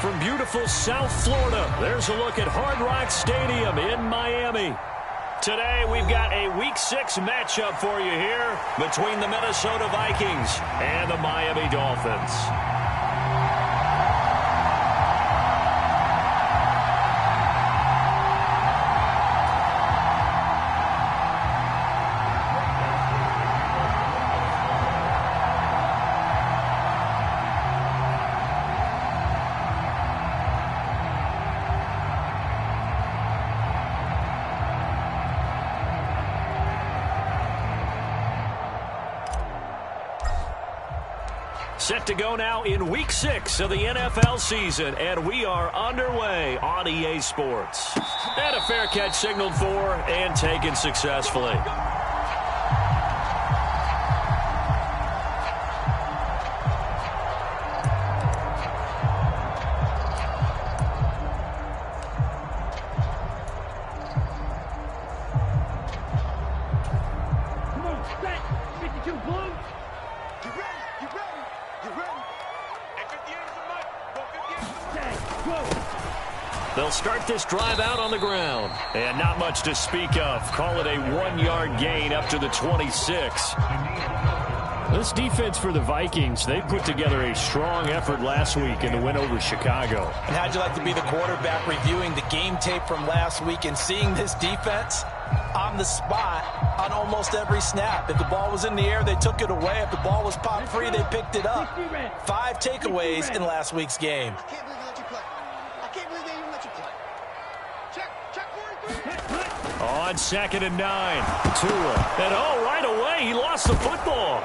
from beautiful South Florida, there's a look at Hard Rock Stadium in Miami. Today, we've got a Week 6 matchup for you here between the Minnesota Vikings and the Miami Dolphins. Set to go now in Week 6 of the NFL season, and we are underway on EA Sports. And a fair catch signaled for and taken successfully. They'll start this drive out on the ground. And not much to speak of. Call it a 1-yard gain up to the 26. This defense for the Vikings, they put together a strong effort last week in the win over Chicago. And how'd you like to be the quarterback reviewing the game tape from last week and seeing this defense on the spot on almost every snap? If the ball was in the air, they took it away. If the ball was popped free, they picked it up. 5 takeaways in last week's game. On 2nd and 9. Tua. And right away, he lost the football.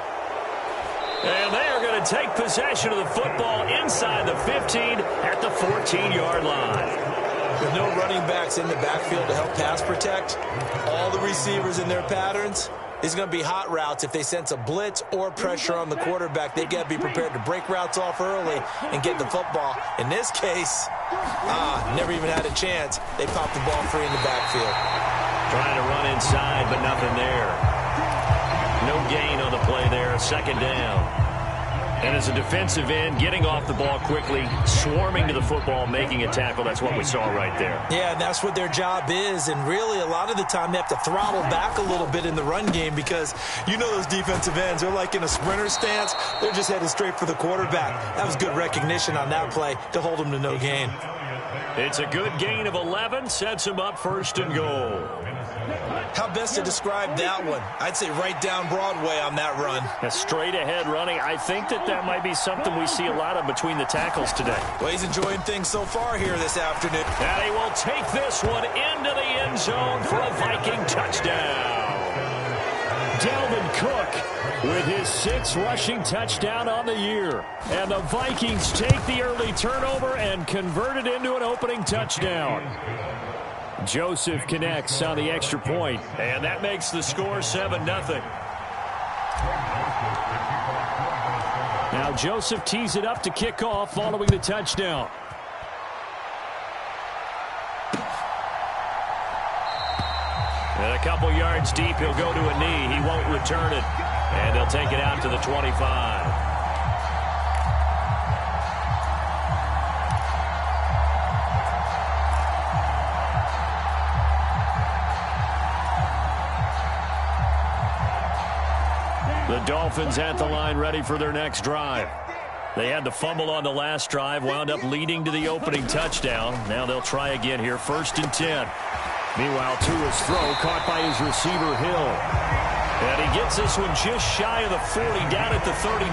And they are going to take possession of the football inside the 15 at the 14-yard line. With no running backs in the backfield to help pass protect, all the receivers in their patterns, is going to be hot routes. If they sense a blitz or pressure on the quarterback, they've got to be prepared to break routes off early and get the football. In this case, never even had a chance. They popped the ball free in the backfield. Trying to run inside, but nothing there. No gain on the play there. 2nd down. And as a defensive end, getting off the ball quickly, swarming to the football, making a tackle, that's what we saw right there. Yeah, and that's what their job is. And really, a lot of the time, they have to throttle back a little bit in the run game because you know those defensive ends, they're like in a sprinter stance. They're just headed straight for the quarterback. That was good recognition on that play to hold them to no gain. It's a good gain of 11, sets him up 1st and goal. How best to describe that one? I'd say right down Broadway on that run. A straight-ahead running. I think that might be something we see a lot of between the tackles today. Well, he's enjoying things so far here this afternoon. And he will take this one into the end zone for a Viking touchdown. Dalvin Cook with his 6th rushing touchdown on the year. And the Vikings take the early turnover and convert it into an opening touchdown. Joseph connects on the extra point. And that makes the score 7-0. Now Joseph tees it up to kick off following the touchdown. And a couple yards deep, he'll go to a knee. He won't return it. And they'll take it out to the 25. The Dolphins at the line ready for their next drive. They had the fumble on the last drive, wound up leading to the opening touchdown. Now they'll try again here, 1st and 10. Meanwhile, Tua's throw caught by his receiver, Hill. And he gets this one just shy of the 40, down at the 39.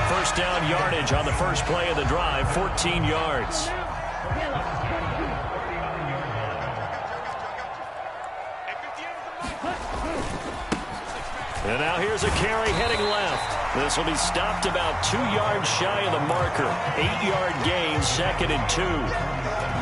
1st down yardage on the first play of the drive, 14 yards. And now here's a carry heading left. This will be stopped about 2 yards shy of the marker. 8-yard gain, 2nd and 2.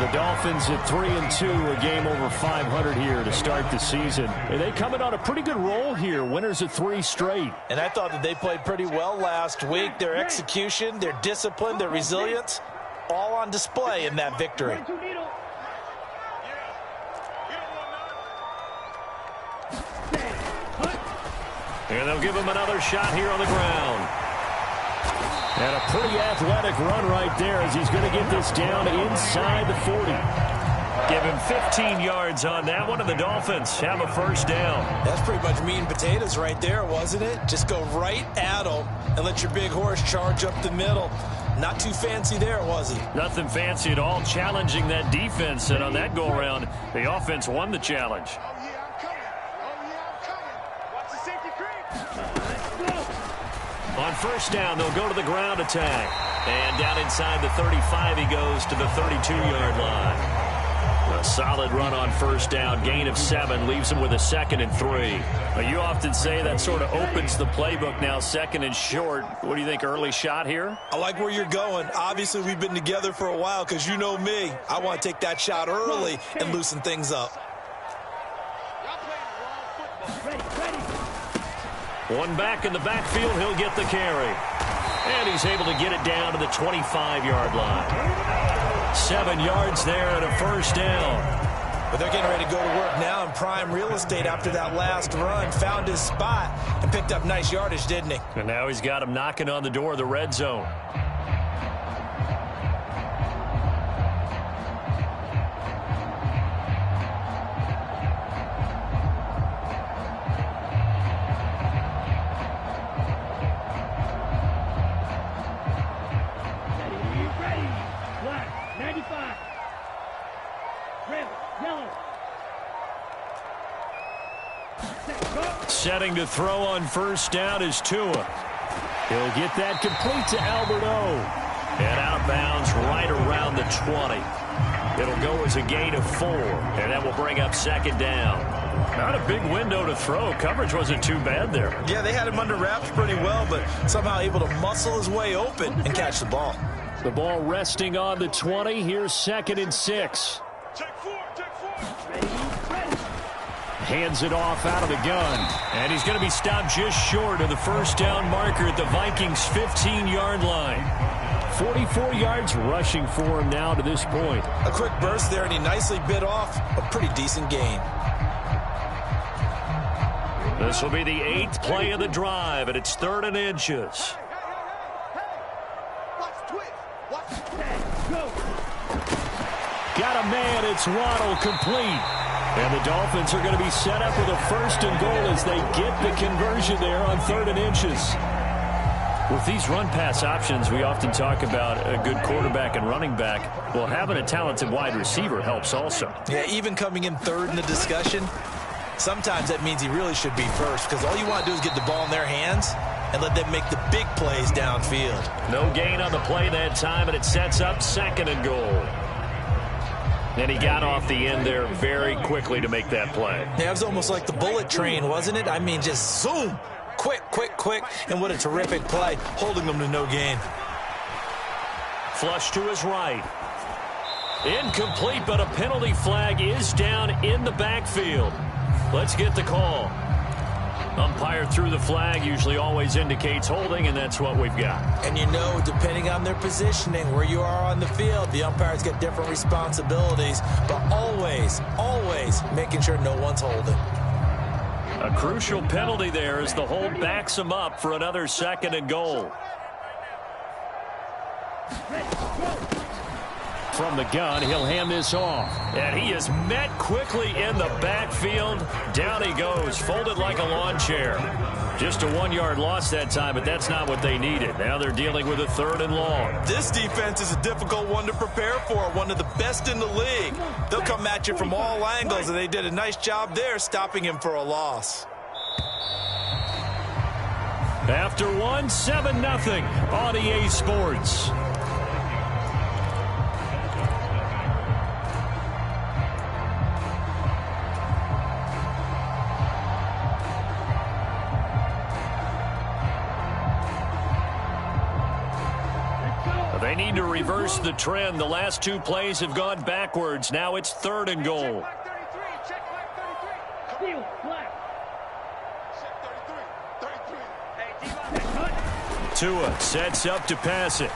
The Dolphins at 3-2, a game over 500 here to start the season. And they come in on a pretty good roll here, winners of 3 straight. And I thought that they played pretty well last week. Their execution, their discipline, their resilience, all on display in that victory. And they'll give him another shot here on the ground. And a pretty athletic run right there as he's going to get this down inside the 40. Give him 15 yards on that one, and the Dolphins have a first down. That's pretty much meat and potatoes right there, wasn't it? Just go right at him and let your big horse charge up the middle. Not too fancy there, was he? Nothing fancy at all, challenging that defense, and on that go-around, the offense won the challenge. On first down, they'll go to the ground attack. And down inside the 35, he goes to the 32-yard line. A solid run on first down, gain of 7, leaves him with a 2nd and 3. Now, you often say that sort of opens the playbook now, 2nd and short. What do you think, early shot here? I like where you're going. Obviously, we've been together for a while because you know me. I want to take that shot early and loosen things up. One back in the backfield, he'll get the carry. And he's able to get it down to the 25-yard line. 7 yards there and a first down. But they're getting ready to go to work now in prime real estate after that last run. Found his spot and picked up nice yardage, didn't he? And now he's got him knocking on the door of the red zone. Setting to throw on first down is Tua. He'll get that complete to Albert O. And out of bounds right around the 20. It'll go as a gain of 4, and that will bring up 2nd down. Not a big window to throw. Coverage wasn't too bad there. Yeah, they had him under wraps pretty well, but somehow able to muscle his way open and catch the ball. The ball resting on the 20. Here's 2nd and 6. Hands it off out of the gun. And he's going to be stopped just short of the first down marker at the Vikings' 15-yard line. 44 yards rushing for him now to this point. A quick burst there, and he nicely bit off a pretty decent gain. This will be the 8th play of the drive, and it's 3rd and inches. Got a man, it's Waddle, complete. And the Dolphins are going to be set up with a 1st and goal as they get the conversion there on 3rd and inches. With these run-pass options, we often talk about a good quarterback and running back. Well, having a talented wide receiver helps also. Yeah, even coming in 3rd in the discussion, sometimes that means he really should be first because all you want to do is get the ball in their hands and let them make the big plays downfield. No gain on the play that time, and it sets up 2nd and goal. And he got off the end there very quickly to make that play. Yeah, it was almost like the bullet train, wasn't it? I mean, just zoom. Quick, quick, quick. And what a terrific play, holding them to no gain. Flush to his right. Incomplete, but a penalty flag is down in the backfield. Let's get the call. Umpire threw the flag, usually always indicates holding, and that's what we've got. And you know, depending on their positioning, where you are on the field, the umpires get different responsibilities, but always, always making sure no one's holding. A crucial penalty there as the hold backs him up for another 2nd and goal. From the gun, he'll hand this off. And he is met quickly in the backfield. Down he goes, folded like a lawn chair. Just a 1-yard loss that time, but that's not what they needed. Now they're dealing with a 3rd and long. This defense is a difficult one to prepare for, one of the best in the league. They'll come at you from all angles, and they did a nice job there stopping him for a loss. After 1, 7-0 on EA Sports. They need to reverse the trend. The last 2 plays have gone backwards. Now it's 3rd and goal. Tua sets up to pass it.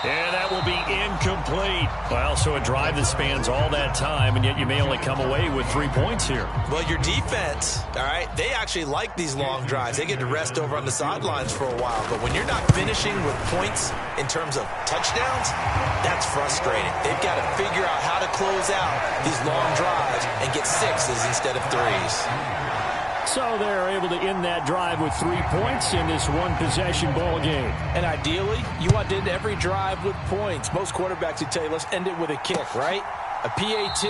And that will be incomplete. Well, so a drive that spans all that time, and yet you may only come away with 3 points here. Well, your defense, all right, they actually like these long drives. They get to rest over on the sidelines for a while. But when you're not finishing with points in terms of touchdowns, that's frustrating. They've got to figure out how to close out these long drives and get 6s instead of 3s. So they're able to end that drive with 3 points in this one-possession ball game. And ideally, you want to end every drive with points. Most quarterbacks would tell you, let's end it with a kick, right? A PAT,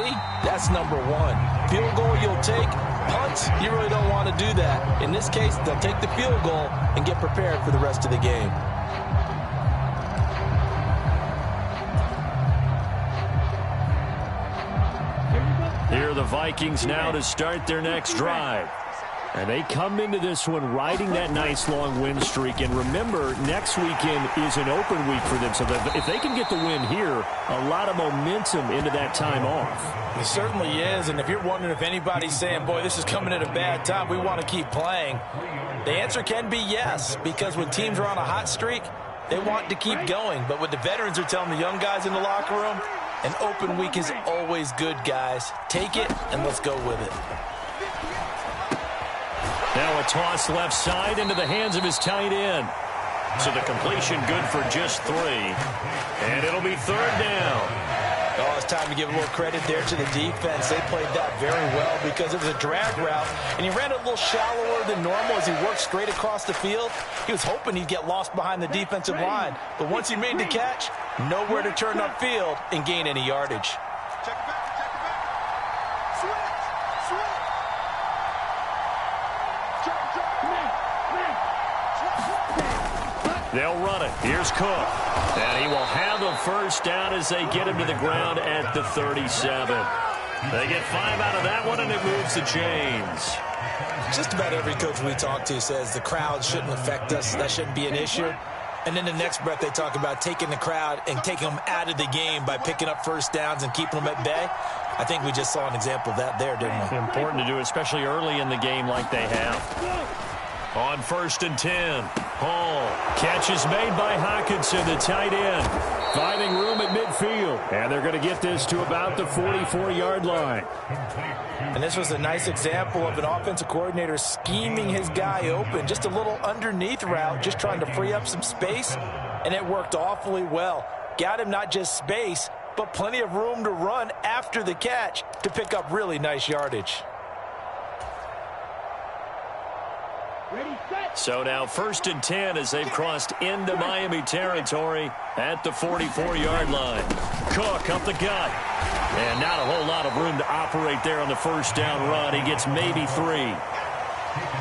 that's number 1. Field goal you'll take. Punts, you really don't want to do that. In this case, they'll take the field goal and get prepared for the rest of the game. Here are the Vikings now to start their next drive. And they come into this one riding that nice long win streak. And remember, next weekend is an open week for them. So that if they can get the win here, a lot of momentum into that time off. It certainly is. And if you're wondering if anybody's saying, boy, this is coming at a bad time, we want to keep playing, the answer can be yes. Because when teams are on a hot streak, they want to keep going. But what the veterans are telling the young guys in the locker room, an open week is always good, guys. Take it and let's go with it. Now a toss left side into the hands of his tight end. So the completion good for just 3. And it'll be 3rd down. Oh, it's time to give a little credit there to the defense. They played that very well because it was a drag route, and he ran it a little shallower than normal as he worked straight across the field. He was hoping he'd get lost behind the defensive line, but once he made the catch, nowhere to turn upfield and gain any yardage. They'll run it. Here's Cook. And he will have the first down as they get him to the ground at the 37. They get 5 out of that one, and it moves the chains. Just about every coach we talk to says the crowd shouldn't affect us. That shouldn't be an issue. And then the next breath they talk about taking the crowd and taking them out of the game by picking up first downs and keeping them at bay. I think we just saw an example of that there, didn't we? Important to do, especially early in the game like they have. On 1st and 10, Hall. Catch is made by Hockenson, the tight end. Finding room at midfield. And they're going to get this to about the 44-yard line. And this was a nice example of an offensive coordinator scheming his guy open. Just a little underneath route, just trying to free up some space. And it worked awfully well. Got him not just space, but plenty of room to run after the catch to pick up really nice yardage. So now 1st and 10 as they've crossed into Miami territory at the 44-yard line. Cook up the gut. And not a whole lot of room to operate there on the first down run. He gets maybe 3.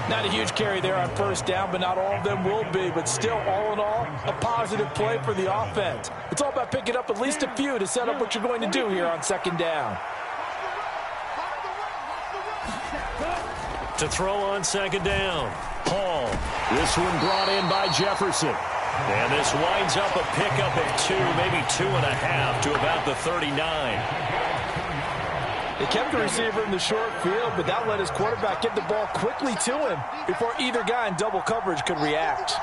Not a huge carry there on first down, but not all of them will be. But still, all in all, a positive play for the offense. It's all about picking up at least a few to set up what you're going to do here on 2nd down. To throw on 2nd down, Hall. This one brought in by Jefferson. And this winds up a pickup of 2, maybe 2.5 to about the 39. They kept the receiver in the short field, but that let his quarterback get the ball quickly to him before either guy in double coverage could react.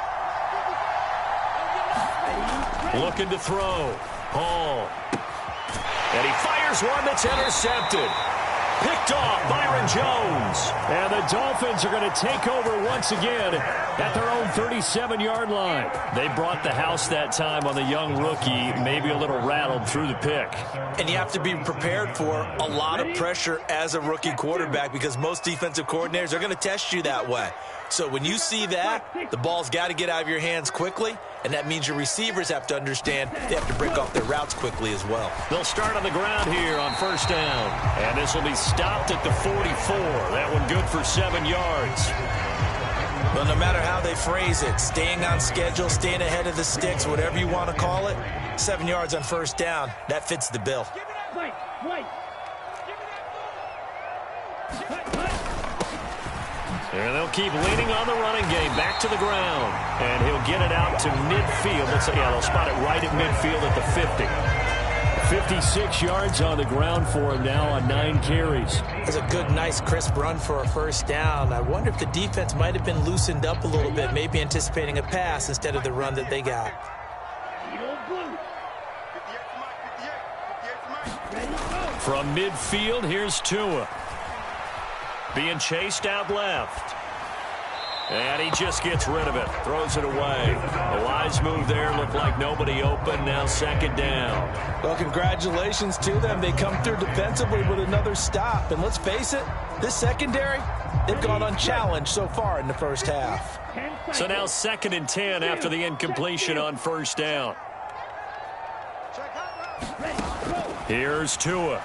Looking to throw. Hall. And he fires one that's intercepted. Picked off Byron Jones. And the Dolphins are going to take over once again at their own 37-yard line. They brought the house that time on the young rookie, maybe a little rattled through the pick. And you have to be prepared for a lot of pressure as a rookie quarterback because most defensive coordinators are going to test you that way. So when you see that, the ball's got to get out of your hands quickly, and that means your receivers have to understand they have to break off their routes quickly as well. They'll start on the ground here on first down. And this will be stopped at the 44. That one good for 7 yards. Well, no matter how they phrase it, staying on schedule, staying ahead of the sticks, whatever you want to call it, 7 yards on first down, that fits the bill. And they'll keep leaning on the running game. Back to the ground. And he'll get it out to midfield. They'll spot it right at midfield at the 50. 56 yards on the ground for him now on 9 carries. That's a good, nice, crisp run for a first down. I wonder if the defense might have been loosened up a little bit, maybe anticipating a pass instead of the run that they got. From midfield, here's Tua. Being chased out left. And he just gets rid of it. Throws it away. A wise move there. Looked like nobody open. Now second down. Well, congratulations to them. They come through defensively with another stop. And let's face it, this secondary, they've gone unchallenged so far in the first half. So now 2nd and 10 after the incompletion on first down. Here's Tua.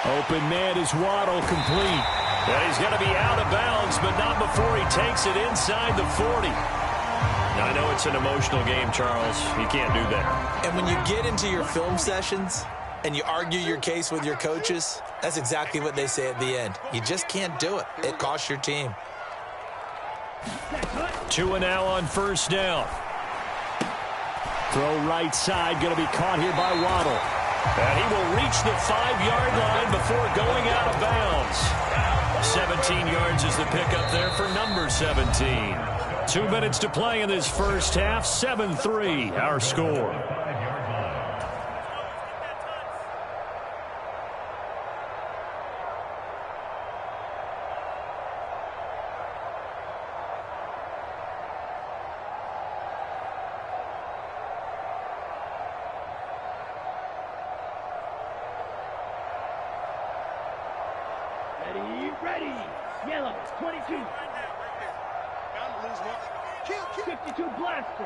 Open man is Waddle, complete. And he's going to be out of bounds, but not before he takes it inside the 40. Now, I know it's an emotional game, Charles. You can't do that. And when you get into your film sessions and you argue your case with your coaches, that's exactly what they say at the end. You just can't do it. It costs your team. Tua now on first down. Throw right side, going to be caught here by Waddle. And he will reach the 5-yard line before going out of bounds. 17 yards is the pickup there for number 17. 2 minutes to play in this first half. 7-3, our score. Ready. Yellow, 22. 52 blaster.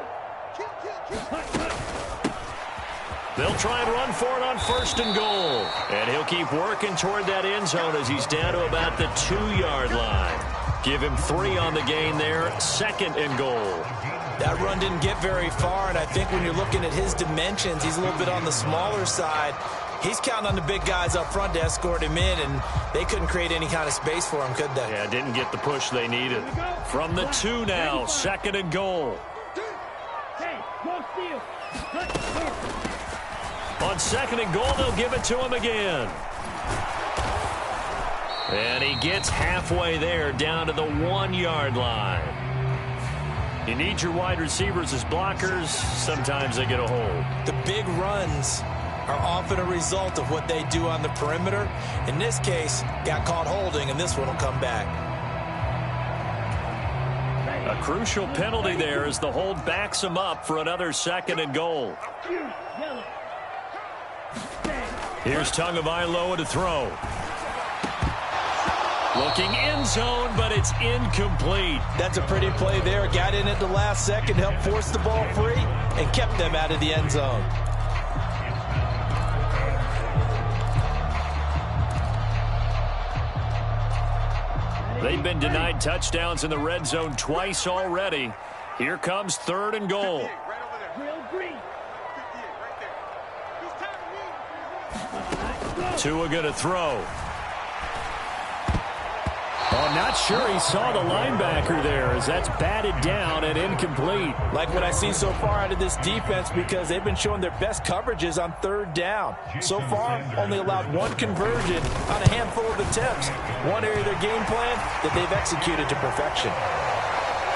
They'll try and run for it on 1st and goal. And he'll keep working toward that end zone as he's down to about the 2-yard line. Give him 3 on the gain there. 2nd and goal. That run didn't get very far, and I think when you're looking at his dimensions, he's a little bit on the smaller side. He's counting on the big guys up front to escort him in, and they couldn't create any kind of space for him, could they? Yeah, didn't get the push they needed. From the 2 now, 2nd and goal. On 2nd and goal, they'll give it to him again. And he gets halfway there, down to the 1-yard line. You need your wide receivers as blockers. Sometimes they get a hold. The big runs are often a result of what they do on the perimeter. In this case, got caught holding, and this one will come back. A crucial penalty there as the hold backs him up for another 2nd and goal. Here's Tagovailoa to throw. Looking end zone, but it's incomplete. That's a pretty play there. Got in at the last second, helped force the ball free, and kept them out of the end zone. They've been denied touchdowns in the red zone twice already. Here comes 3rd and goal. Tua going to throw. Oh, I'm not sure he saw the linebacker there as that's batted down and incomplete. Like what I see so far out of this defense, because they've been showing their best coverages on 3rd down. So far, only allowed 1 conversion on a handful of attempts. One area of their game plan that they've executed to perfection.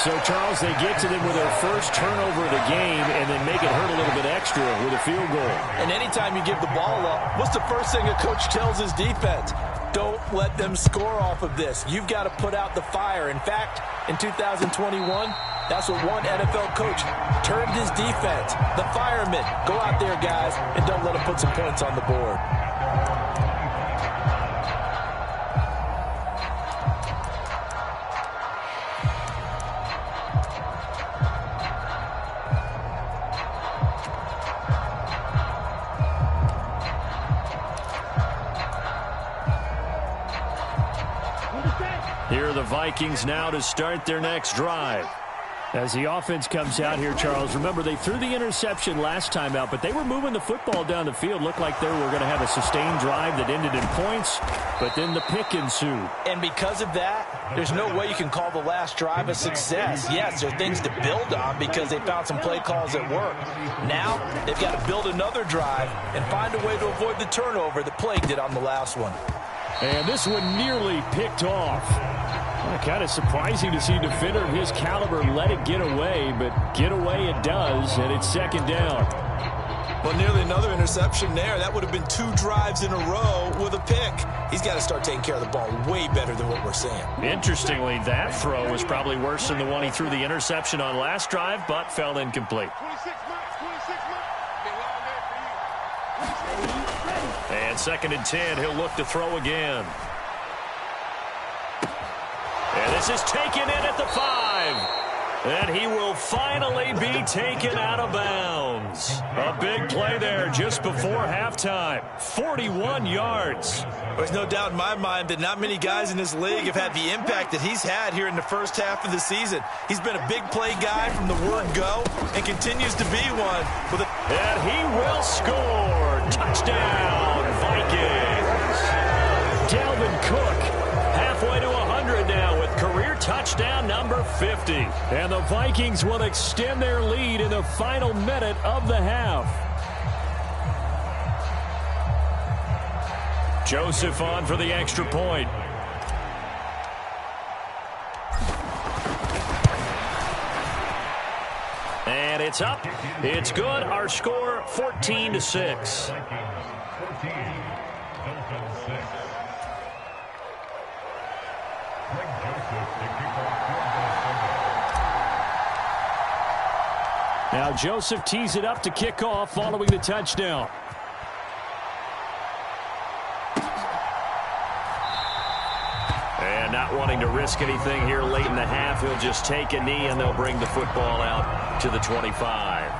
So, Charles, they get to them with their first turnover of the game and then make it hurt a little bit extra with a field goal. And anytime you give the ball up, what's the first thing a coach tells his defense? Don't let them score off of this. You've got to put out the fire. In fact, in 2021, that's what one NFL coach termed his defense. The firemen. Go out there, guys, and don't let them put some points on the board. Here are the Vikings now to start their next drive. As the offense comes out here, Charles, remember they threw the interception last time out, but they were moving the football down the field. Looked like they were going to have a sustained drive that ended in points, but then the pick ensued. And because of that, there's no way you can call the last drive a success. Yes, there are things to build on because they found some play calls that work. Now they've got to build another drive and find a way to avoid the turnover that plagued it on the last one. And this one nearly picked off. Kind of surprising to see a defender of his caliber let it get away, but get away it does, and it's 2nd down. Well, nearly another interception there. That would have been 2 drives in a row with a pick. He's got to start taking care of the ball way better than what we're seeing. Interestingly, that throw was probably worse than the one he threw the interception on last drive, but fell incomplete. And 2nd and 10, he'll look to throw again. And this is taken in at the 5. And he will finally be taken out of bounds. A big play there just before halftime. 41 yards. There's no doubt in my mind that not many guys in this league have had the impact that he's had here in the first half of the season. He's been a big play guy from the word go and continues to be one. And he will score. Touchdown, Vikings. Dalvin Cook halfway to 100 now with career touchdown number 50. And the Vikings will extend their lead in the final minute of the half. Joseph on for the extra point. And it's up. It's good. Our score 14-6. Now Joseph tees it up to kick off following the touchdown. And not wanting to risk anything here late in the half, he'll just take a knee and they'll bring the football out to the 25.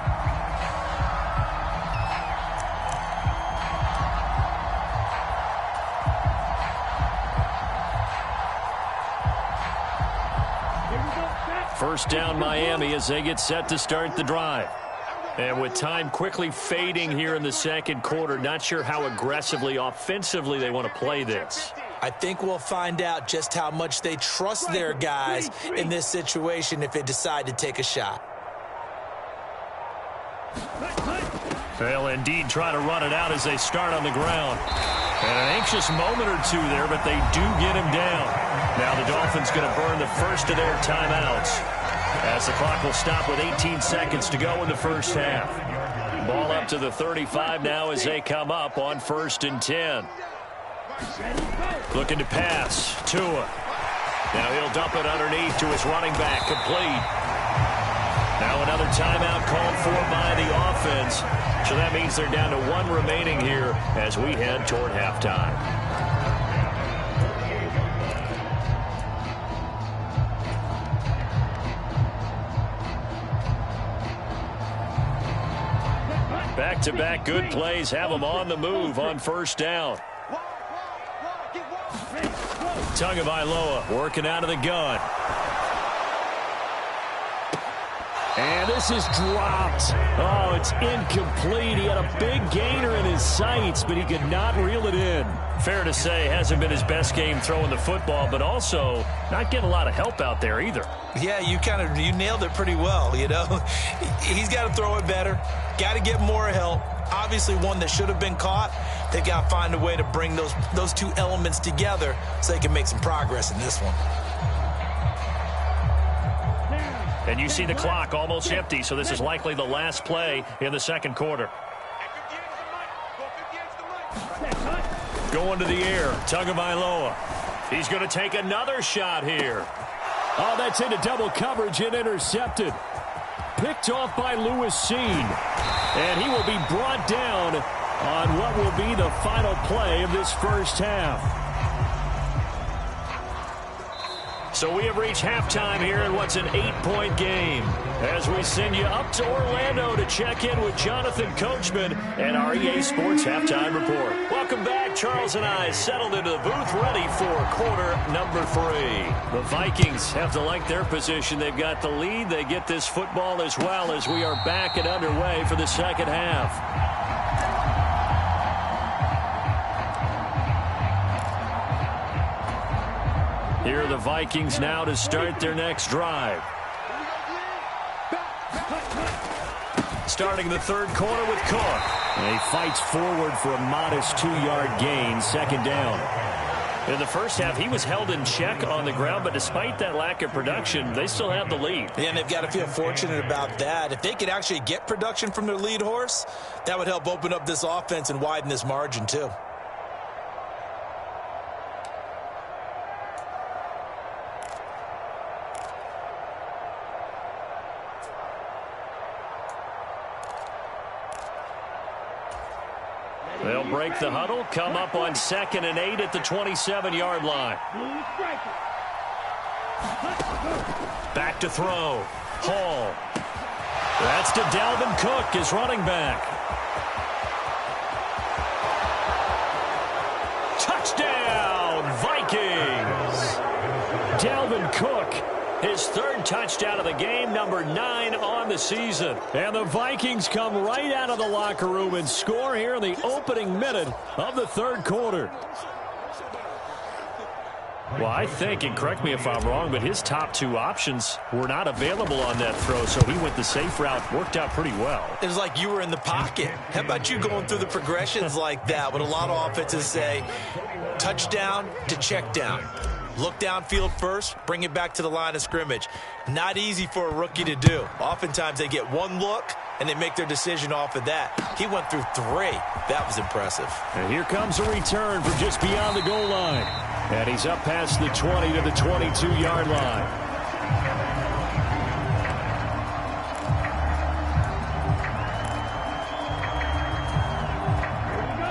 First down Miami as they get set to start the drive. And with time quickly fading here in the second quarter, not sure how aggressively, offensively they want to play this. I think we'll find out just how much they trust their guys in this situation if they decide to take a shot. They'll indeed try to run it out as they start on the ground. And an anxious moment or two there, but they do get him down. Now the Dolphins going to burn the first of their timeouts as the clock will stop with 18 seconds to go in the first half. Ball up to the 35 now as they come up on 1st and 10. Looking to pass. Tua. Now he'll dump it underneath to his running back. Complete. Now another timeout called for by the offense. So that means they're down to 1 remaining here as we head toward halftime. Back-to-back good plays have them on the move on 1st down. Tagovailoa working out of the gun. And this is dropped. Oh, it's incomplete. He had a big gainer in his sights, but he could not reel it in. Fair to say, hasn't been his best game throwing the football, but also not getting a lot of help out there either. Yeah, you nailed it pretty well, you know. He's got to throw it better. Got to get more help. Obviously one that should have been caught. They've got to find a way to bring those 2 elements together so they can make some progress in this one. And you see the clock almost empty, so this is likely the last play in the second quarter. Going to the air, Tagovailoa. He's going to take another shot here. Oh, that's into double coverage and intercepted. Picked off by Lewis Seen. And he will be brought down on what will be the final play of this first half. So we have reached halftime here in what's an 8-point game as we send you up to Orlando to check in with Jonathan Coachman and our EA Sports Halftime Report. Welcome back. Charles and I settled into the booth ready for quarter number 3. The Vikings have to like their position. They've got the lead. They get this football as well as we are back and underway for the second half. Here are the Vikings now to start their next drive. Starting the third quarter with Cook. And he fights forward for a modest 2-yard gain, second down. In the first half, he was held in check on the ground, but despite that lack of production, they still have the lead. And they've got to feel fortunate about that. If they could actually get production from their lead horse, that would help open up this offense and widen this margin too. They'll break the huddle, come up on 2nd and 8 at the 27-yard line. Back to throw. Hall. That's to Dalvin Cook, his running back. Touchdown, Vikings! Dalvin Cook, his 3rd touchdown of the game, number 9 on the season. And the Vikings come right out of the locker room and score here in the opening minute of the 3rd quarter. Well, I think, and correct me if I'm wrong, but his top 2 options were not available on that throw, so he went the safe route. Worked out pretty well. It was like you were in the pocket. How about you going through the progressions like that? What a lot of offenses say, touchdown to check down. Look downfield first, bring it back to the line of scrimmage. Not easy for a rookie to do. Oftentimes they get one look, and they make their decision off of that. He went through 3. That was impressive. And here comes a return from just beyond the goal line. And he's up past the 20 to the 22-yard line.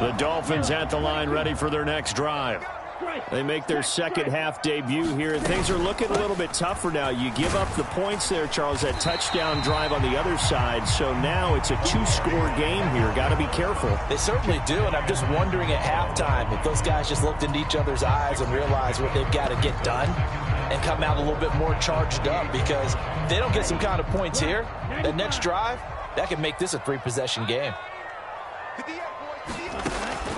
The Dolphins at the line ready for their next drive. They make their second half debut here, and things are looking a little bit tougher now. You give up the points there, Charles, that touchdown drive on the other side. So now it's a 2-score game here. Got to be careful. They certainly do, and I'm just wondering at halftime if those guys just looked into each other's eyes and realized what they've got to get done and come out a little bit more charged up, because if they don't get some kind of points here, that next drive, that could make this a 3-possession game.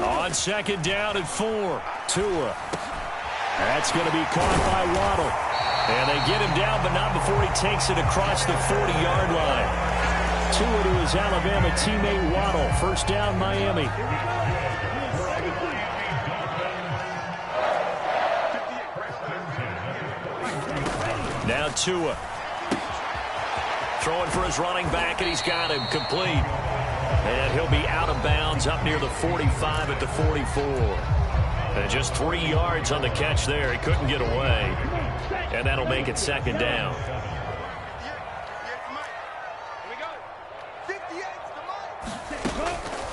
On 2nd down and 4, Tua. That's going to be caught by Waddle. And they get him down, but not before he takes it across the 40-yard line. Tua to his Alabama teammate Waddle. First down, Miami. Now Tua. Throwing for his running back, and he's got him complete. And he'll be out of bounds up near the 45 at the 44. And just 3 yards on the catch there. He couldn't get away. And that'll make it 2nd down.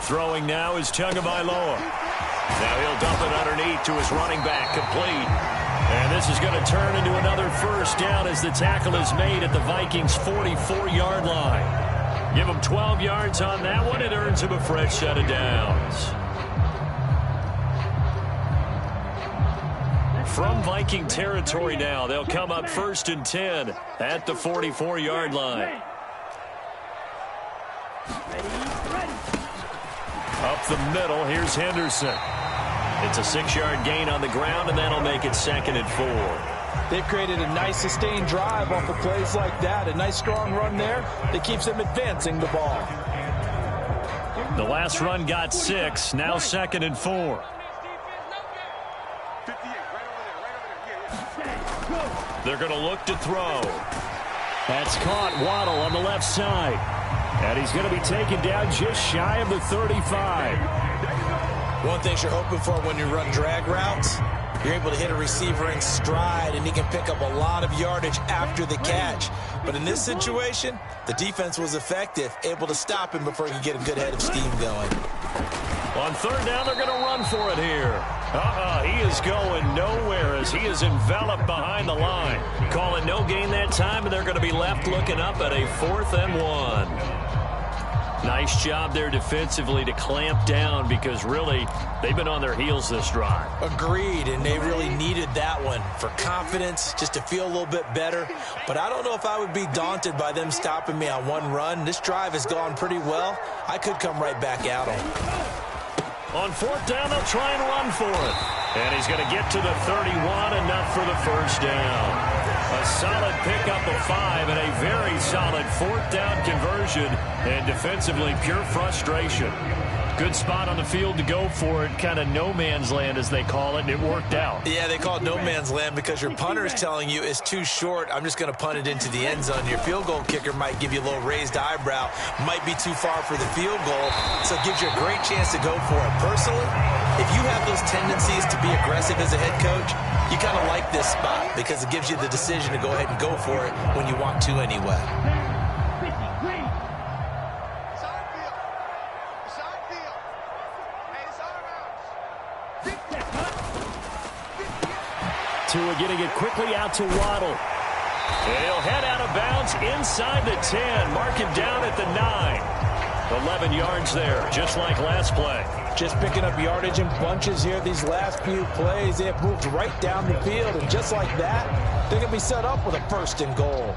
Throwing now is Tagovailoa. Now he'll dump it underneath to his running back, complete. And this is going to turn into another first down as the tackle is made at the Vikings' 44-yard line. Give him 12 yards on that one. It earns him a fresh set of downs. From Viking territory now, they'll come up 1st and 10 at the 44-yard line. Up the middle, here's Henderson. It's a 6-yard gain on the ground, and that'll make it 2nd and 4. They've created a nice sustained drive off of plays like that. A nice strong run there that keeps them advancing the ball. The last run got 6. Now 2nd and 4. They're going to look to throw. That's caught. Waddle on the left side. And he's going to be taken down just shy of the 35. One thing you're hoping for when you run drag routes, you're able to hit a receiver in stride, and he can pick up a lot of yardage after the catch. But in this situation, the defense was effective, able to stop him before he could get a good head of steam going. On 3rd down, they're going to run for it here. He is going nowhere as he is enveloped behind the line. Call it no gain that time, and they're going to be left looking up at a 4th and 1. Nice job there defensively to clamp down, because really they've been on their heels this drive. Agreed, and they really needed that one for confidence, just to feel a little bit better. But I don't know if I would be daunted by them stopping me on one run. This drive has gone pretty well. I could come right back at them. On 4th down, they'll try and run for it. And he's going to get to the 31, enough for the first down. A solid pickup of 5 and a very solid 4th down conversion. And defensively, pure frustration. Good spot on the field to go for it. Kind of no man's land, as they call it, and it worked out. Yeah, they call it no man's land because your punter is telling you it's too short. I'm just going to punt it into the end zone. Your field goal kicker might give you a little raised eyebrow. Might be too far for the field goal, so it gives you a great chance to go for it. Personally, if you have those tendencies to be aggressive as a head coach, you kind of like this spot because it gives you the decision to go ahead and go for it when you want to anyway. Tua getting it quickly out to Waddle. And he'll head out of bounds inside the 10. Mark him down at the 9. 11 yards there, just like last play. Just picking up yardage in bunches here these last few plays. They have moved right down the field, and just like that, they're going to be set up with a 1st and goal.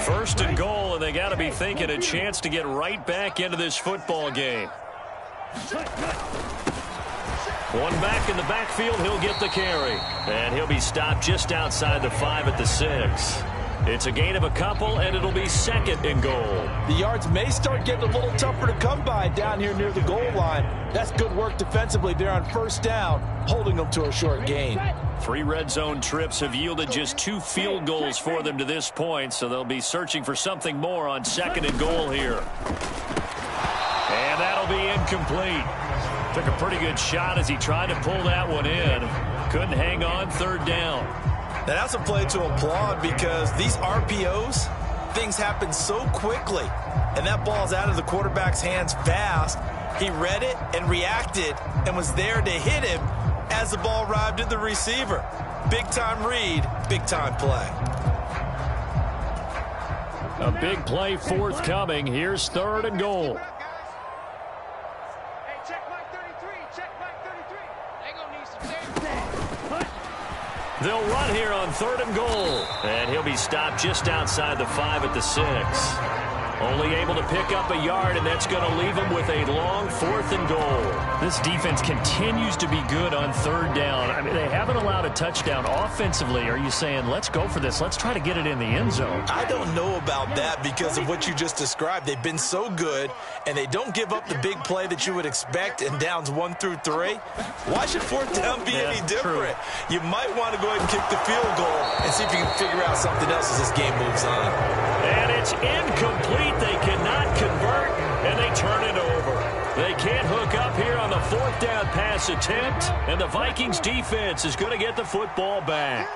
1st and goal, and they got to be thinking a chance to get right back into this football game. One back in the backfield, he'll get the carry. And he'll be stopped just outside the 5 at the 6. It's a gain of a couple, and it'll be 2nd and goal. The yards may start getting a little tougher to come by down here near the goal line. That's good work defensively there on 1st down, holding them to a short gain. 3 red zone trips have yielded just 2 field goals for them to this point, so they'll be searching for something more on 2nd and goal here. And that'll be incomplete. Took a pretty good shot as he tried to pull that one in. Couldn't hang on 3rd down. Now that's a play to applaud because these RPOs, things happen so quickly. And that ball's out of the quarterback's hands fast. He read it and reacted and was there to hit him as the ball arrived at the receiver. Big time read, big time play. A big play forthcoming. Here's 3rd and goal. They'll run here on 3rd and goal. And he'll be stopped just outside the 5 at the 6. Only able to pick up a yard, and that's going to leave him with a long 4th and goal. This defense continues to be good on 3rd down. I mean, they haven't allowed a touchdown offensively. Are you saying, let's go for this, let's try to get it in the end zone? I don't know about that because of what you just described. They've been so good, and they don't give up the big play that you would expect in downs 1 through 3. Why should 4th down be any different? True. You might want to go ahead and kick the field goal and see if you can figure out something else as this game moves on. And it's incomplete. They cannot convert, and they turn it over. They can't hook up here on the 4th down pass attempt, and the Vikings defense is going to get the football back.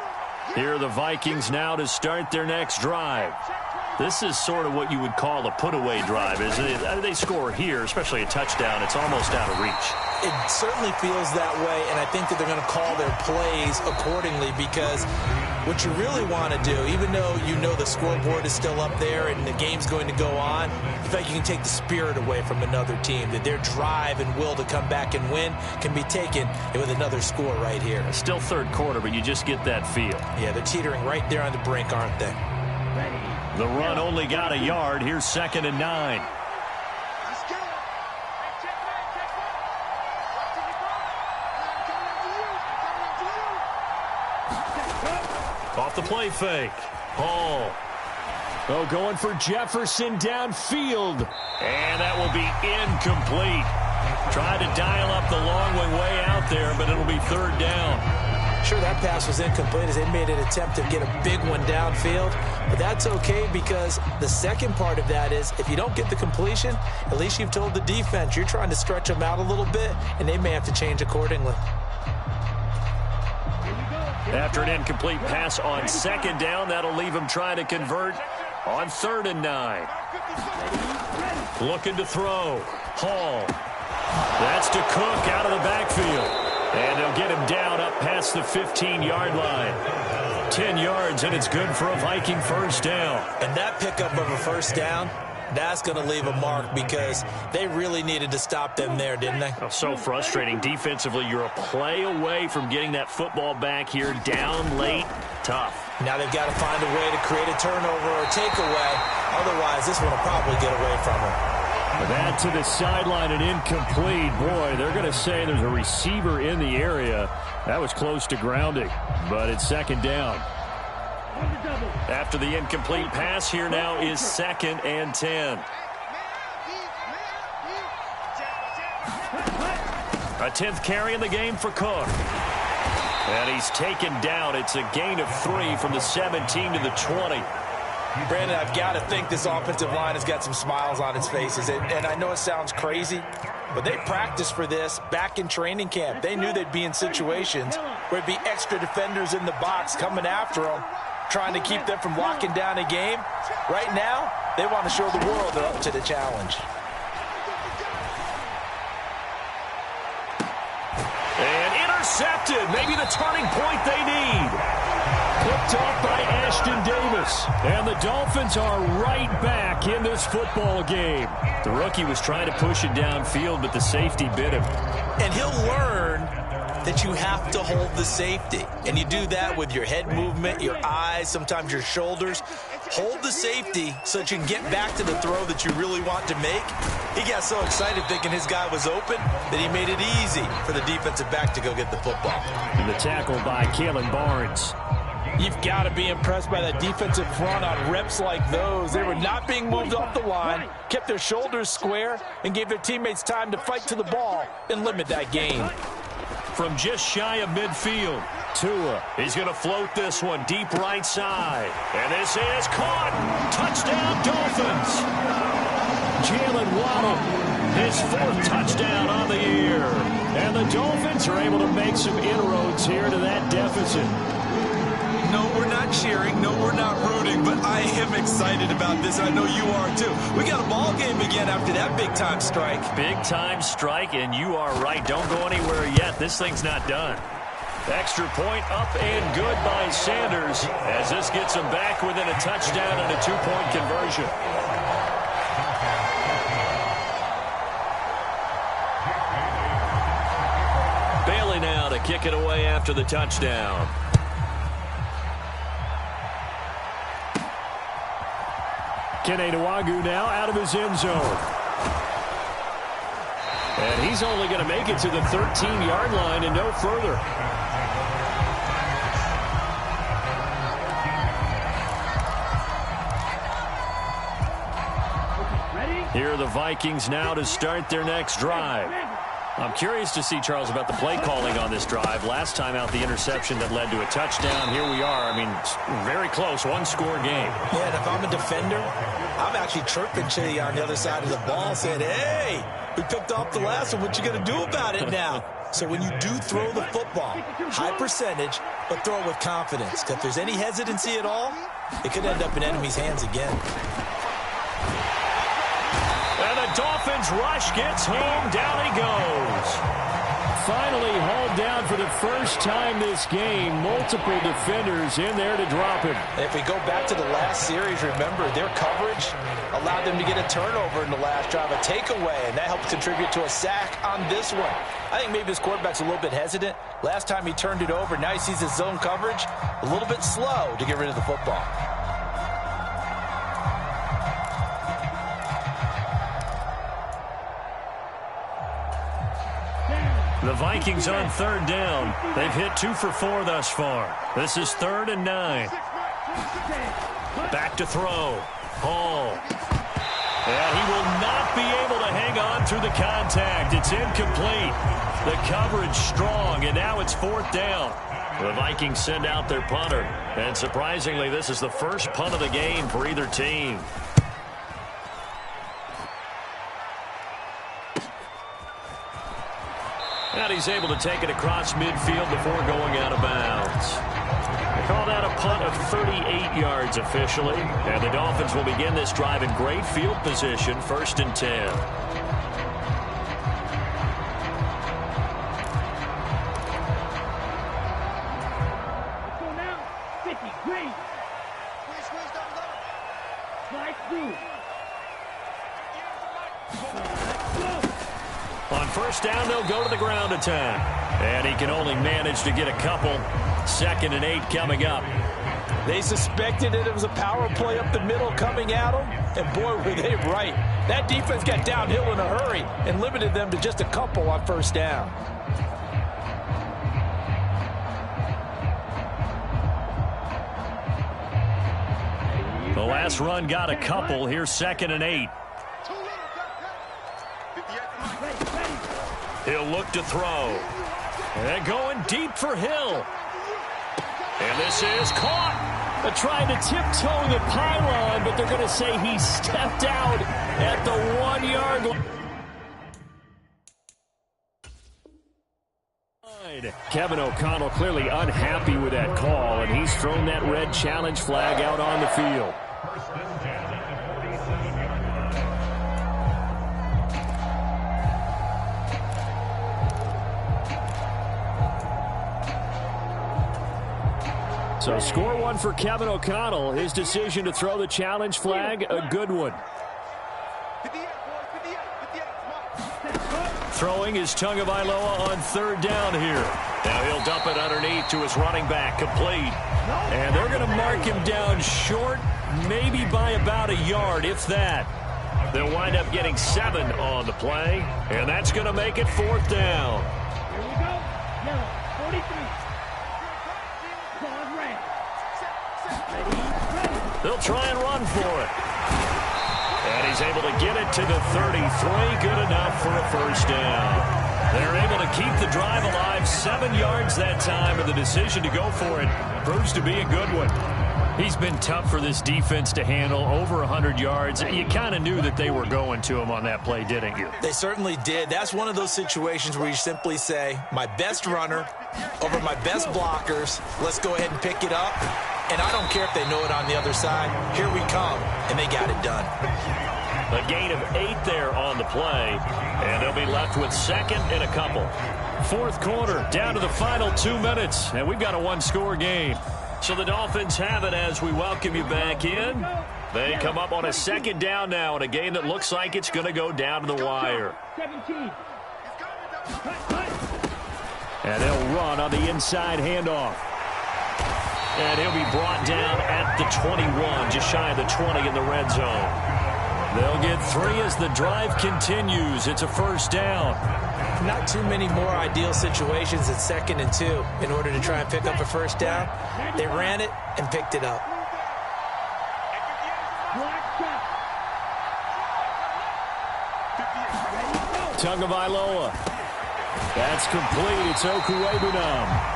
Here are the Vikings now to start their next drive. This is sort of what you would call a put-away drive. They score here, especially a touchdown, it's almost out of reach. It certainly feels that way, and I think that they're going to call their plays accordingly because what you really want to do, even though you know the scoreboard is still up there and the game's going to go on, in fact, you can take the spirit away from another team, that their drive and will to come back and win can be taken with another score right here. It's still 3rd quarter, but you just get that feel. Yeah, they're teetering right there on the brink, aren't they? The run only got a yard. Here's 2nd and 9. Off the play fake. Hall. Oh, going for Jefferson downfield. And that will be incomplete. Tried to dial up the long way out there, but it'll be 3rd down. Sure, that pass was incomplete as they made an attempt to get a big one downfield. But that's okay because the second part of that is if you don't get the completion, at least you've told the defense you're trying to stretch them out a little bit, and they may have to change accordingly. After an incomplete pass on 2nd down, that'll leave him trying to convert on 3rd and 9. Looking to throw. Hall. That's to Cook out of the backfield. And they'll get him down up past the 15-yard line. 10 yards, and it's good for a Viking 1st down. And that pickup of a 1st down, that's going to leave a mark because they really needed to stop them there, didn't they? Oh, so frustrating. Defensively, you're a play away from getting that football back here. Down late, tough. Now they've got to find a way to create a turnover or a takeaway. Otherwise, this one will probably get away from them. That to the sideline and incomplete. Boy, they're going to say there's a receiver in the area. That was close to grounding, but it's 2nd down. After the incomplete pass, here now is 2nd and 10. A 10th carry in the game for Cook. And he's taken down. It's a gain of 3 from the 17 to the 20. Brandon, I've got to think this offensive line has got some smiles on its faces. And I know it sounds crazy, but they practiced for this back in training camp. They knew they'd be in situations where there'd be extra defenders in the box coming after them, trying to keep them from locking down a game. Right now, they want to show the world they're up to the challenge. And intercepted. Maybe the turning point they need. Picked off by Ashton Davis. And the Dolphins are right back in this football game. The rookie was trying to push it downfield, but the safety bit him. And he'll learn that you have to hold the safety. And you do that with your head movement, your eyes, sometimes your shoulders. Hold the safety so that you can get back to the throw that you really want to make. He got so excited thinking his guy was open that he made it easy for the defensive back to go get the football. And the tackle by Kalen Barnes. You've got to be impressed by that defensive front on reps like those. They were not being moved off the line, kept their shoulders square, and gave their teammates time to fight to the ball and limit that gain. From just shy of midfield, Tua. He's going to float this one deep right side. And this is caught. Touchdown, Dolphins. Jalen Waddle, his 4th touchdown on the year. And the Dolphins are able to make some inroads here to that deficit. No, we're not cheering. No, we're not rooting. But I am excited about this. I know you are, too. We got a ball game again after that big-time strike. Big-time strike, and you are right. Don't go anywhere yet. This thing's not done. Extra point up and good by Sanders as this gets him back within a touchdown and a 2-point conversion. Bailey now to kick it away after the touchdown. Kene Nwagu now out of his end zone. And he's only going to make it to the 13-yard line and no further. Here are the Vikings now to start their next drive. I'm curious to see, Charles, about the play calling on this drive. Last time out, the interception that led to a touchdown. Here we are. I mean, very close, one-score game. Yeah, and if I'm a defender, I'm actually chirping Chitty on the other side of the ball saying, hey, we picked off the last one. What you going to do about it now? So when you do throw the football, high percentage, but throw it with confidence. Because if there's any hesitancy at all, it could end up in enemy's hands again. And the Dolphins rush gets home. Down he goes. Finally hauled down for the first time this game. Multiple defenders in there to drop him. If we go back to the last series, remember, their coverage allowed them to get a turnover in the last drive, a takeaway, and that helped contribute to a sack on this one. I think maybe this quarterback's a little bit hesitant. Last time he turned it over, now he sees his zone coverage a little bit slow to get rid of the football. The Vikings on 3rd down. They've hit 2 for 4 thus far. This is 3rd and 9. Back to throw. Hall. And he will not be able to hang on through the contact. It's incomplete. The coverage strong, and now it's 4th down. The Vikings send out their punter. And surprisingly, this is the first punt of the game for either team. And he's able to take it across midfield before going out of bounds. They call that a punt of 38 yards officially. And the Dolphins will begin this drive in great field position, 1st and 10. Go now. 50. Great. Slide through. On 1st down, they'll go to the ground attack. And he can only manage to get a couple. 2nd and 8 coming up. They suspected it was a power play up the middle coming at them, and boy, were they right. That defense got downhill in a hurry and limited them to just a couple on 1st down. The last run got a couple. Here's 2nd and 8. He'll look to throw. And going deep for Hill. And this is caught. They're trying to tiptoe the pylon, but they're going to say he stepped out at the 1-yard line. Kevin O'Connell clearly unhappy with that call, and he's thrown that red challenge flag out on the field. So score one for Kevin O'Connell. His decision to throw the challenge flag, a good one. Throwing is Tagovailoa on third down here. Now he'll dump it underneath to his running back, complete. And they're going to mark him down short, maybe by about a yard, if that. They'll wind up getting 7 on the play, and that's going to make it 4th down. Here we go. Yellow, 43. Claws red. Ready. They'll try and run for it. And he's able to get it to the 33. Good enough for a first down. They're able to keep the drive alive. 7 yards that time, and the decision to go for it proves to be a good one. He's been tough for this defense to handle, over 100 yards. You kind of knew that they were going to him on that play, didn't you? They certainly did. That's one of those situations where you simply say, my best runner over my best blockers, let's go ahead and pick it up. And I don't care if they know it on the other side. Here we come, and they got it done. A gain of 8 there on the play, and they'll be left with 2nd and a couple. 4th quarter, down to the final 2 minutes, and we've got a 1-score game. So the Dolphins have it as we welcome you back in. They come up on a 2nd down now in a game that looks like it's going to go down to the wire. 17. And they'll run on the inside handoff. And he'll be brought down at the 21, just shy of the 20 in the red zone. They'll get 3 as the drive continues. It's a first down. Not too many more ideal situations at 2nd and 2 in order to try and pick up a first down. They ran it and picked it up. Tagovailoa. That's complete. It's Okuwebunam.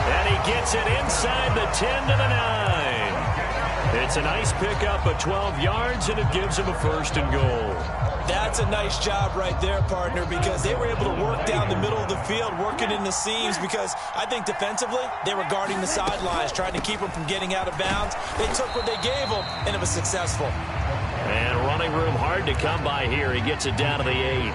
And he gets it inside the 10 to the 9. It's a nice pickup of 12 yards, and it gives him a 1st and goal. That's a nice job right there, partner, because they were able to work down the middle of the field, working in the seams, because I think defensively they were guarding the sidelines, trying to keep them from getting out of bounds. They took what they gave them, and it was successful. And running room hard to come by here. He gets it down to the 8.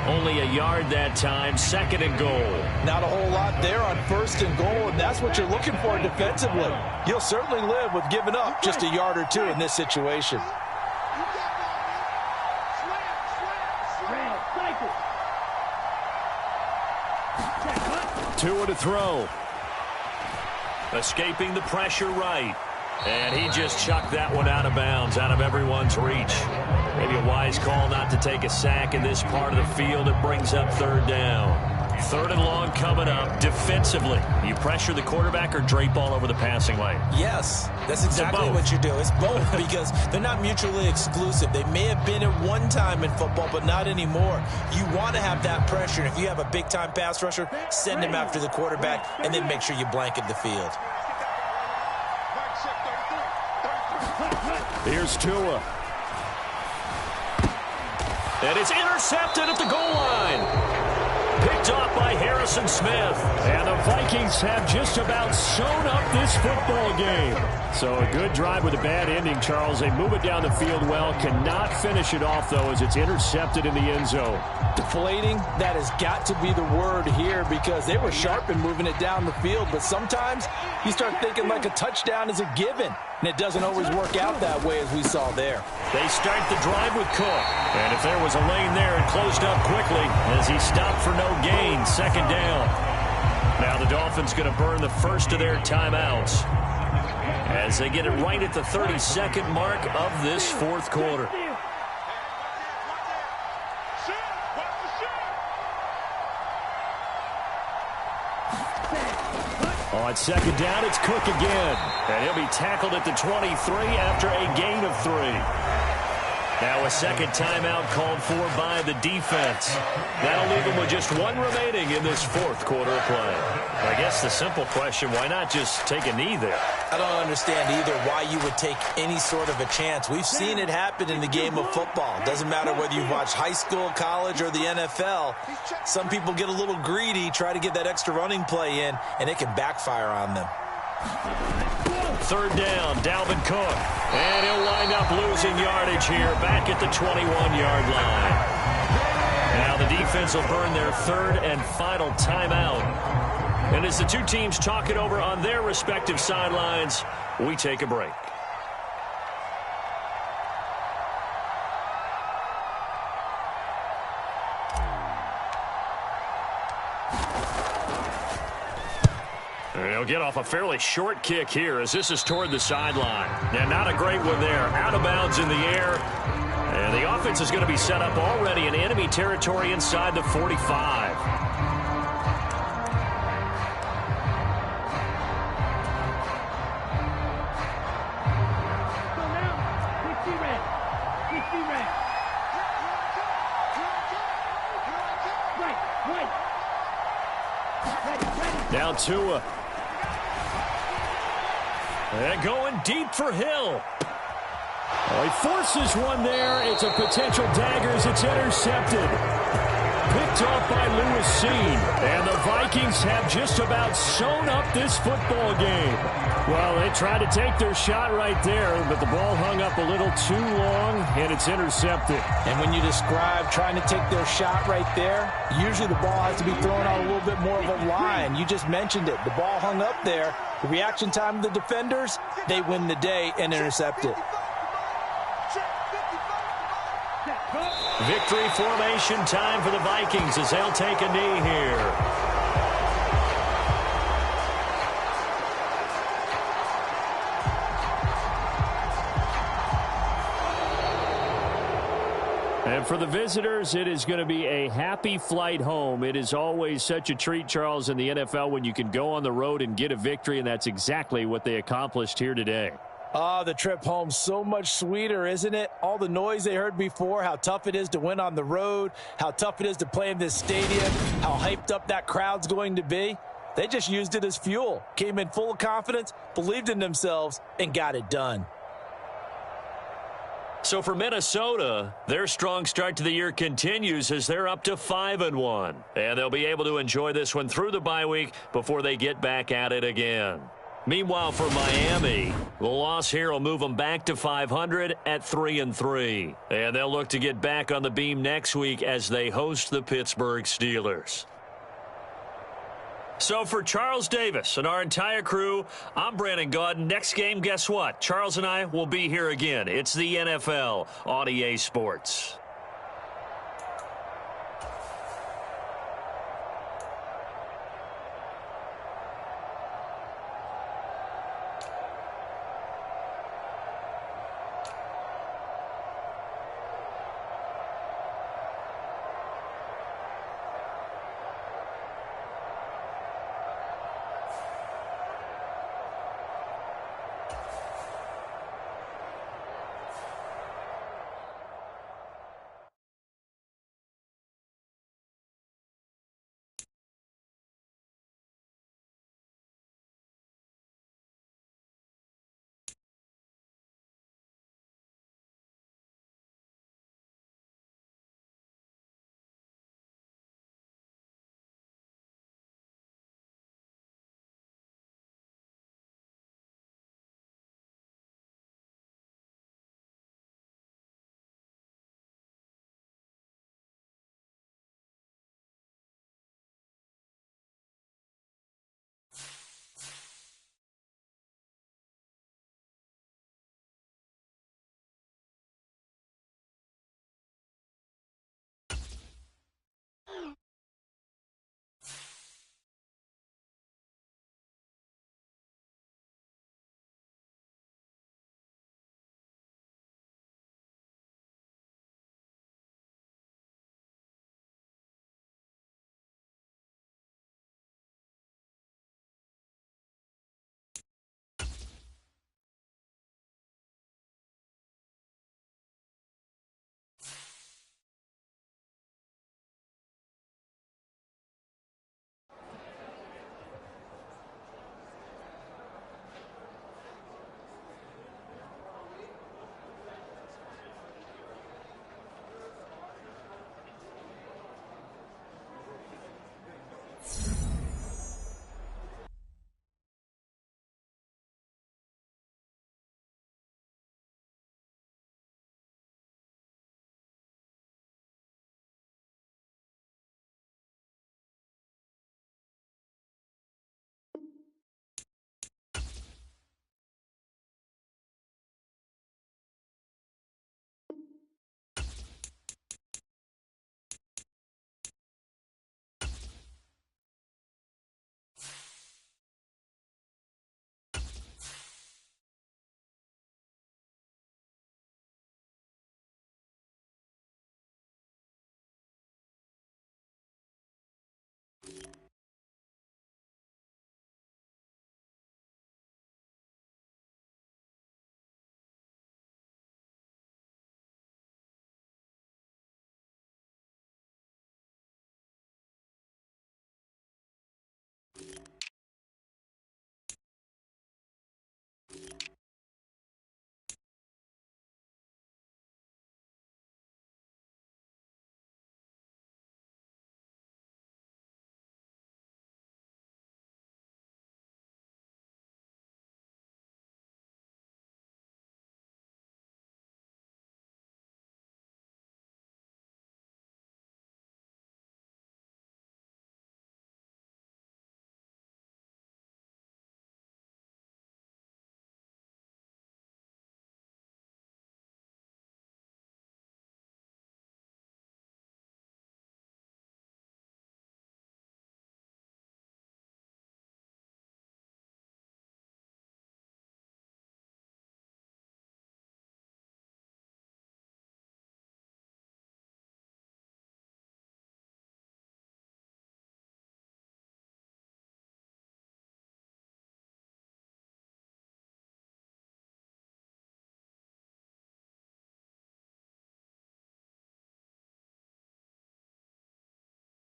Only a yard that time, 2nd and goal. Not a whole lot there on 1st and goal, and that's what you're looking for defensively. You'll certainly live with giving up just a yard or 2 in this situation. Tua to throw. Escaping the pressure right. And he just chucked that one out of bounds, out of everyone's reach. Maybe a wise call not to take a sack in this part of the field. It brings up 3rd down. 3rd and long coming up. Defensively, you pressure the quarterback or drape all over the passing lane? Yes, that's exactly what you do. It's both because they're not mutually exclusive. They may have been at one time in football, but not anymore. You want to have that pressure. And if you have a big-time pass rusher, send him after the quarterback and then make sure you blanket the field. Here's Tua. And it's intercepted at the goal line. Picked off by Harrison Smith. And the Vikings have just about sewn up this football game. So a good drive with a bad ending, Charles. They move it down the field well. Cannot finish it off, though, as it's intercepted in the end zone. Deflating, that has got to be the word here because they were sharp in moving it down the field. But sometimes you start thinking like a touchdown is a given. And it doesn't always work out that way as we saw there. They start the drive with Cook. And if there was a lane there, it closed up quickly as he stopped for no gain. 2nd down. Now the Dolphins going to burn the first of their timeouts as they get it right at the 32nd mark of this 4th quarter. On 2nd down, it's Cook again. And he'll be tackled at the 23 after a gain of 3. Now a second timeout called for by the defense. That'll leave them with just one remaining in this fourth quarter of play. I guess the simple question, why not just take a knee there? I don't understand either why you would take any sort of a chance. We've seen it happen in the game of football. Doesn't matter whether you've watched high school, college, or the NFL. Some people get a little greedy, try to get that extra running play in, and it can backfire on them. Third down, Dalvin Cook. And he'll wind up losing yardage here back at the 21-yard line. Now the defense will burn their third and final timeout. And as the two teams talk it over on their respective sidelines, we take a break. He'll get off a fairly short kick here as this is toward the sideline. And not a great one there. Out of bounds in the air. And the offense is going to be set up already in enemy territory inside the 45. So now, 60 red. 60 red. Right. Now Tua. And going deep for Hill. Oh, he forces one there. It's a potential dagger as it's intercepted. Picked off by Lewis Seen. And the Vikings have just about sewn up this football game. Well, they tried to take their shot right there, but the ball hung up a little too long, and it's intercepted. And when you describe trying to take their shot right there, usually the ball has to be thrown out a little bit more of a line. You just mentioned it. The ball hung up there. The reaction time of the defenders, they win the day and intercept it. Victory formation time for the Vikings as they'll take a knee here. And for the visitors, it is going to be a happy flight home. It is always such a treat, Charles, in the NFL when you can go on the road and get a victory, and that's exactly what they accomplished here today. Oh, the trip home so much sweeter, isn't it? All the noise they heard before, how tough it is to win on the road, how tough it is to play in this stadium, how hyped up that crowd's going to be. They just used it as fuel, came in full of confidence, believed in themselves, and got it done. So for Minnesota, their strong start to the year continues as they're up to 5-1. And they'll be able to enjoy this one through the bye week before they get back at it again. Meanwhile, for Miami, the loss here will move them back to 500 at 3-3. And they'll look to get back on the beam next week as they host the Pittsburgh Steelers. So for Charles Davis and our entire crew, I'm Brandon Gaudin. Next game, guess what? Charles and I will be here again. It's the NFL on EA Sports.